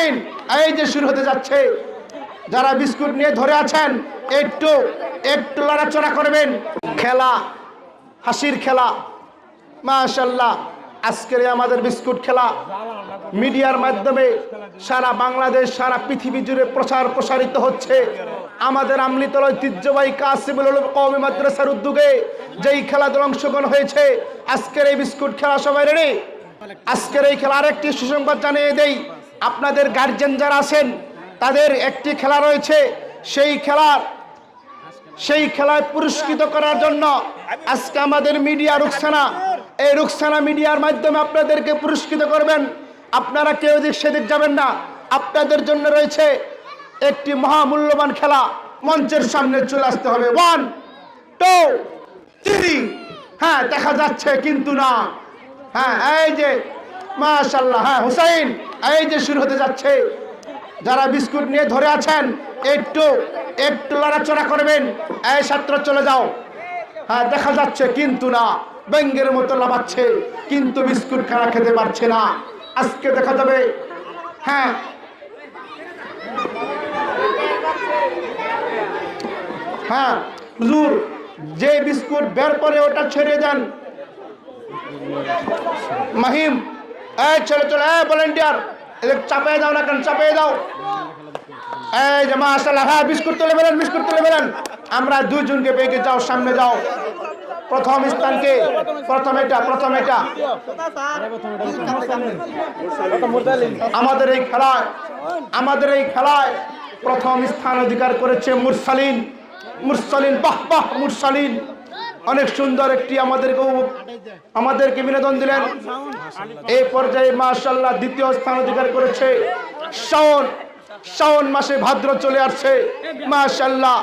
হুসাইন এই যে শুরু হতে যাচ্ছে, যারা বিস্কুট নিয়ে ধরে আছেন একটু একটু লড়াচড়া করবেন। খেলা, হাসির খেলা, মাশাআল্লাহ। আজকের আমাদের বিস্কুট খেলা মিডিয়ার মাধ্যমে সারা বাংলাদেশ, সারা পৃথিবী জুড়ে প্রসারিত হচ্ছে। আমাদের আমলিতল ঐতিহ্যবাহী কাসিমুল উলুম কওমি মাদ্রাসার উদ্যোগে যেই খেলাধুলা অংশগ্রহণ হয়েছে, আজকের এই বিস্কুট খেলা সবাই রেডি? আজকের এই খেলা আরেকটি সুসংবাদ জানিয়ে দেই, আপনাদের গার্জেন যারা আছেন তাদের একটি খেলা রয়েছে। সেই খেলায় পুরস্কৃত করার জন্য আজকে আমাদের মিডিয়া রুকসানা, এই রুকসানা মিডিয়ার মাধ্যমে আপনাদেরকে পুরস্কৃত করবেন। আপনারা কেউ এদিক সেদিক যাবেন না, আপনাদের জন্য রয়েছে একটি মহামূল্যবান খেলা। মঞ্চের সামনে চলে আসতে হবে। 1 2 3। হ্যাঁ, দেখা যাচ্ছে কিন্তু না। হ্যাঁ, এই যে মাশাআল্লাহ। হ্যাঁ হুসাইন এই যে শুরু হতে যাচ্ছে, যারা বিস্কুট নিয়ে ধরে আছেন একটু একটু লড়াচড়া করবেন। এই ছাত্র চলে যাও। হ্যাঁ, দেখা যাচ্ছে কিন্তু না, ব্যাঙ্গের মতো লাফাচ্ছে কিন্তু বিস্কুট খানা খেতে পারছে না। আজকে দেখা যাবে। হ্যাঁ, হ্যাঁ হুজুর, যে বিস্কুট বের করে ওটা ছেড়ে দেন। মাহিম এই চলে চলে, ভলান্টিয়ার এদের চাপিয়ে দাও না কেন, চাপিয়ে দাও। এই যে মাশাআল্লাহ, হ্যাঁ বিস্কুট তুলে ফেলেন, বিস্কুট তুলে ফেলেন। আমরা দুইজনকে বেগে যাও, সামনে যাও। প্রথম স্থানকে প্রথম এটা আমাদের এই খেলায় প্রথম স্থান অধিকার করেছে মুরসালিন। বাহ বাহ মুরসালিন, অনেক সুন্দর একটি আমাদেরকে বিনোদন দিলেন। এই পর্যায়ে মাশাআল্লাহ দ্বিতীয় স্থান অধিকার করেছে শাওন মাসে ভাদ্র চলে আসছে। মাশাআল্লাহ